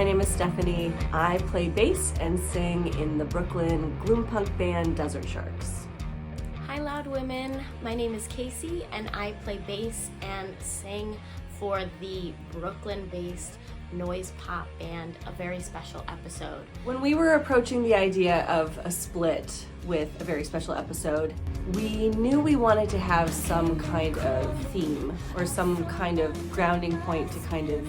name is Stephanie. I play bass and sing in the Brooklyn gloom punk band Desert Sharks. Hi Loud Women, my name is Kasey and I play bass and sing for the Brooklyn-based noise pop band A Very Special Episode. When we were approaching the idea of a split with A Very Special Episode, we knew we wanted to have some kind of theme or some kind of grounding point to kind of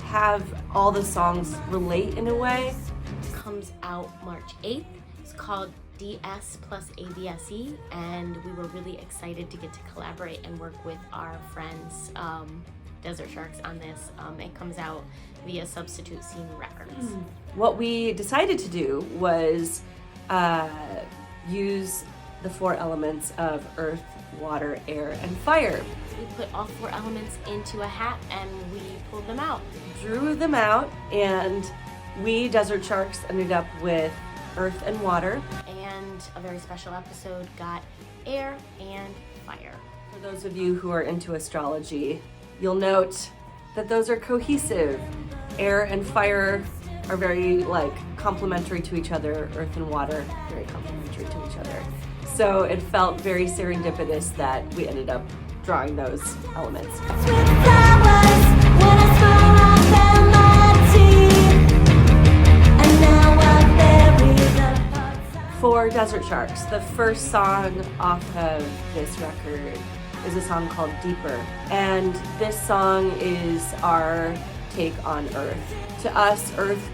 have all the songs relate in a way. It comes out March 8th. It's called DS plus AVSE, and we were really excited to get to collaborate and work with our friends Desert Sharks on this. It comes out via Substitute Scene Records. What we decided to do was use the four elements of earth, water, air, and fire. We put all four elements into a hat and we pulled them out. Drew them out, and we, Desert Sharks, ended up with earth and water. And A Very Special Episode got air and fire. For those of you who are into astrology, you'll note that those are cohesive. Air and fire are very complementary to each other. Earth and water, very complementary to each other. So it felt very serendipitous that we ended up drawing those elements. For Desert Sharks, the first song off of this record is a song called Deeper. And this song is our take on Earth. To us, Earth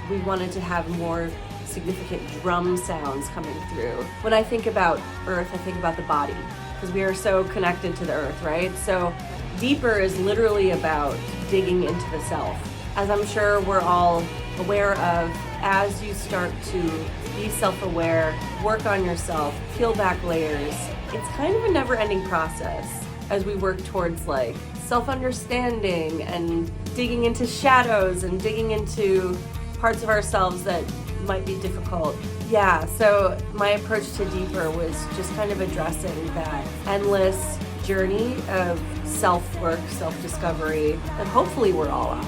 we wanted to have more significant drum sounds coming through. When I think about Earth, I think about the body, because we are so connected to the Earth, right? So Deeper is literally about digging into the self. As I'm sure we're all aware of, as you start to be self-aware, work on yourself, peel back layers, it's kind of a never-ending process as we work towards self-understanding and digging into shadows and digging into parts of ourselves that might be difficult. Yeah, so my approach to Deeper was just kind of addressing that endless journey of self-work, self-discovery that hopefully we're all on.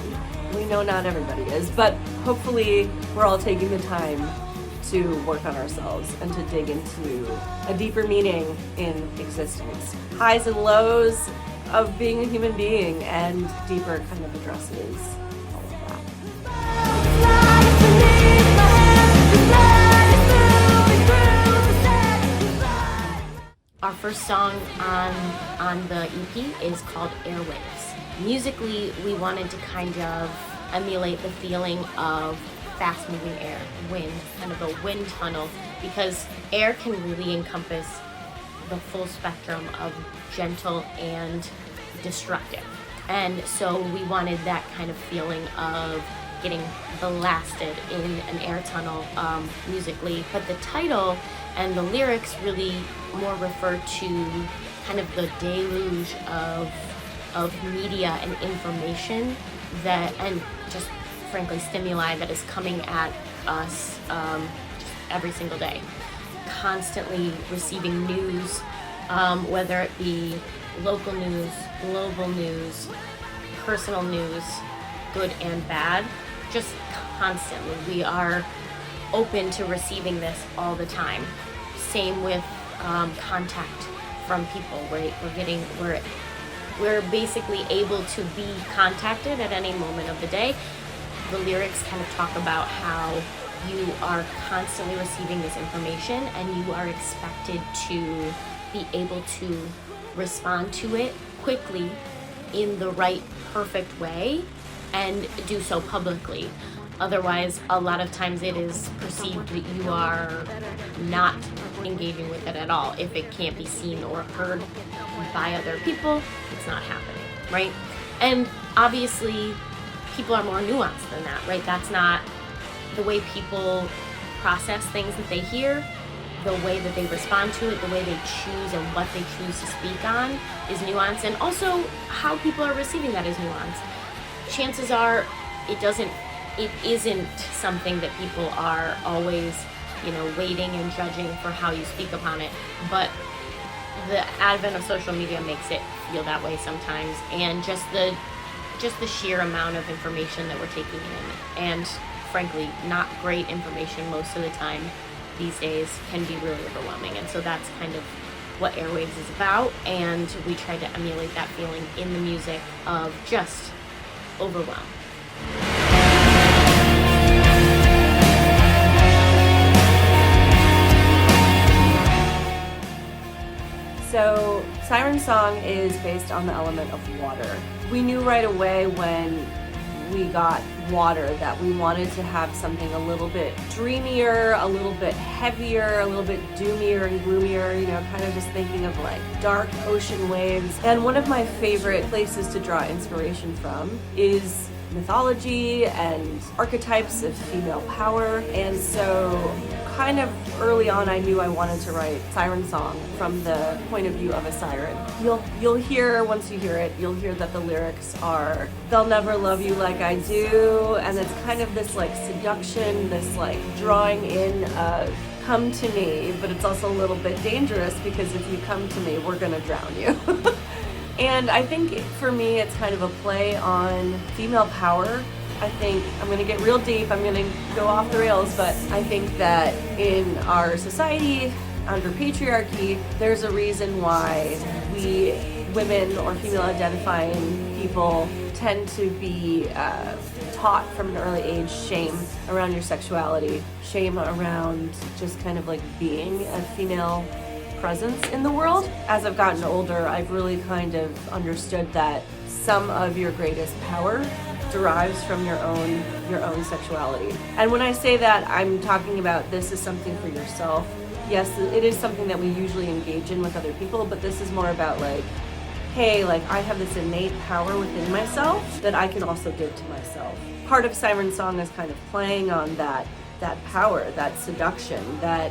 We know not everybody is, but hopefully we're all taking the time to work on ourselves and to dig into a deeper meaning in existence. Highs and lows of being a human being, and Deeper kind of addresses all of that. Our first song on the EP is called Airwaves. Musically, we wanted to kind of emulate the feeling of fast-moving air, wind, kind of a wind tunnel, because air can really encompass the full spectrum of gentle and destructive. And so we wanted that kind of feeling of getting blasted in an air tunnel musically. But the title and the lyrics really more refer to kind of the deluge of media and information that, and just frankly stimuli that is coming at us every single day. Constantly receiving news, whether it be local news, global news, personal news, good and bad, just constantly. We are open to receiving this all the time. Same with contact from people, right? We're basically able to be contacted at any moment of the day. The lyrics kind of talk about how you are constantly receiving this information and you are expected to be able to respond to it quickly in the right, perfect way and do so publicly. Otherwise, a lot of times it is perceived that you are not engaging with it at all. If it can't be seen or heard by other people, it's not happening, right? And obviously, people are more nuanced than that, right? That's not the way people process things that they hear. The way that they respond to it, the way they choose and what they choose to speak on is nuanced, and also how people are receiving that is nuanced. Chances are it isn't something that people are always, waiting and judging for how you speak upon it, but the advent of social media makes it feel that way sometimes, and just the just the sheer amount of information that we're taking in, and frankly, not great information most of the time these days, can be really overwhelming. And so that's kind of what Airwaves is about, and we try to emulate that feeling in the music of just overwhelm. So Siren Song is based on the element of water. We knew right away when we got water that we wanted to have something a little bit dreamier, a little bit heavier, a little bit doomier and gloomier, you know, kind of just thinking of like dark ocean waves. And one of my favorite places to draw inspiration from is mythology and archetypes of female power. And so kind of early on I knew I wanted to write Siren Song from the point of view of a siren. You'll hear, once you hear it, you'll hear that the lyrics are, "They'll never love you like I do," and it's kind of this like seduction, this like drawing in of come to me, but it's also a little bit dangerous because if you come to me, we're gonna drown you. And I think for me it's kind of a play on female power. I think I'm going to get real deep, I'm going to go off the rails, but I think that in our society, under patriarchy, there's a reason why we women or female identifying people tend to be taught from an early age shame around your sexuality, shame around just kind of like being a female presence in the world. As I've gotten older, I've really kind of understood that some of your greatest power derives from your own sexuality. And when I say that, I'm talking about this is something for yourself. Yes, it is something that we usually engage in with other people, but this is more about like, hey, like I have this innate power within myself that I can also give to myself. Part of Siren Song is kind of playing on that power, that seduction, that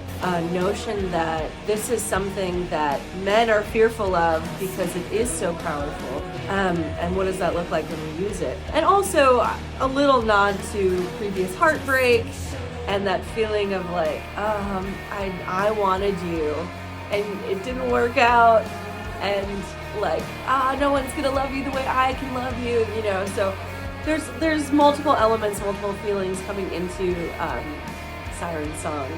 notion that this is something that men are fearful of because it is so powerful. And what does that look like when we use it? And also a little nod to previous heartbreak and that feeling of like, I wanted you and it didn't work out, and like, no one's gonna love you the way I can love you, you know. So there's multiple elements, multiple feelings coming into Siren Song.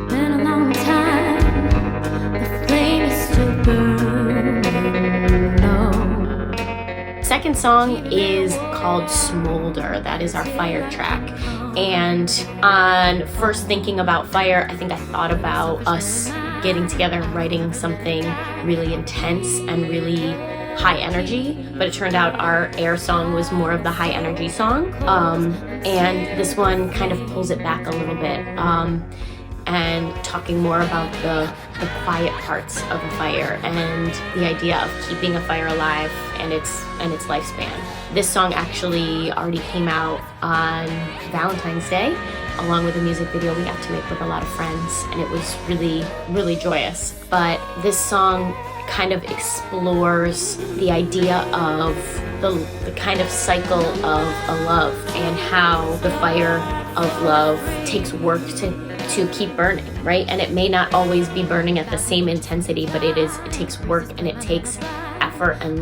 Been a long time, the flame is still burning low. Second song is called Smolder. That is our fire track. And on first thinking about fire, I think I thought about us getting together and writing something really intense and really high energy, but it turned out our air song was more of the high energy song, and this one kind of pulls it back a little bit, and talking more about the quiet parts of a fire and the idea of keeping a fire alive and its lifespan. This song actually already came out on Valentine's Day, along with a music video we got to make with a lot of friends, and it was really, really joyous. But this song kind of explores the idea of the kind of cycle of a love and how the fire of love takes work to keep burning, right? And it may not always be burning at the same intensity, but it takes work and it takes effort and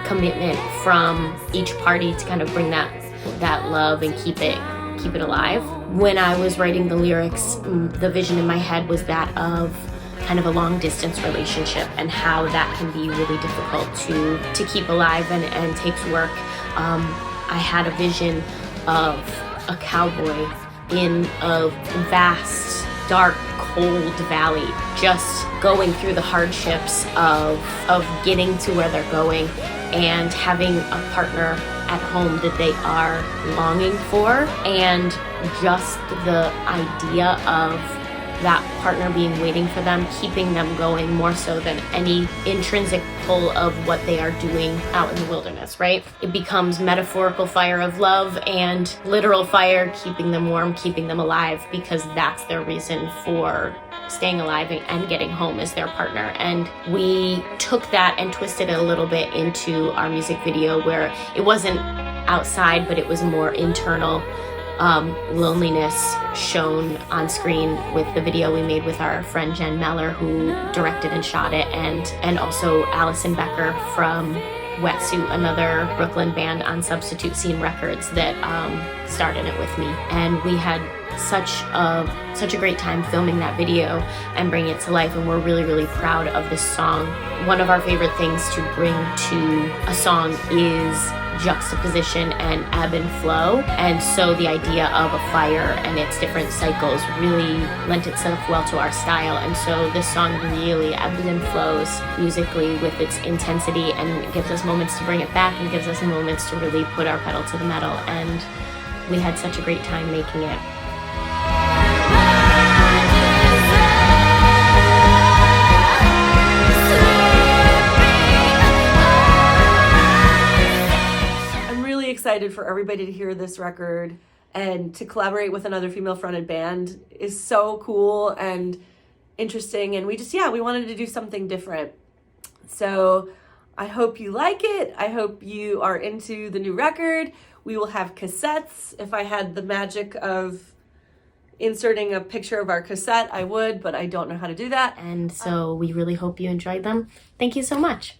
commitment from each party to kind of bring that love and keep it alive. When I was writing the lyrics, the vision in my head was that of kind of a long distance relationship and how that can be really difficult to keep alive and takes work. I had a vision of a cowboy in a vast, dark, cold valley, just going through the hardships of getting to where they're going and having a partner at home that they are longing for, and just the idea of that partner being waiting for them, keeping them going more so than any intrinsic pull of what they are doing out in the wilderness, right? It becomes metaphorical fire of love and literal fire, keeping them warm, keeping them alive, because that's their reason for staying alive and getting home as their partner. And we took that and twisted it a little bit into our music video, where it wasn't outside, but it was more internal, loneliness shown on screen with the video we made with our friend Jen Meller, who directed and shot it, and also Allison Becker from Wetsuit, another Brooklyn band on Substitute Scene Records that starred in it with me. And we had such a great time filming that video and bringing it to life, and we're really, really proud of this song. One of our favorite things to bring to a song is juxtaposition and ebb and flow, and so the idea of a fire and its different cycles really lent itself well to our style, and so this song really ebbs and flows musically with its intensity and gives us moments to bring it back and gives us moments to really put our pedal to the metal, and we had such a great time making it. Excited for everybody to hear this record, and to collaborate with another female fronted band is so cool and interesting, and we wanted to do something different. So I hope you like it. I hope you are into the new record. We will have cassettes. If I had the magic of inserting a picture of our cassette, I would, but I don't know how to do that. And so we really hope you enjoyed them. Thank you so much.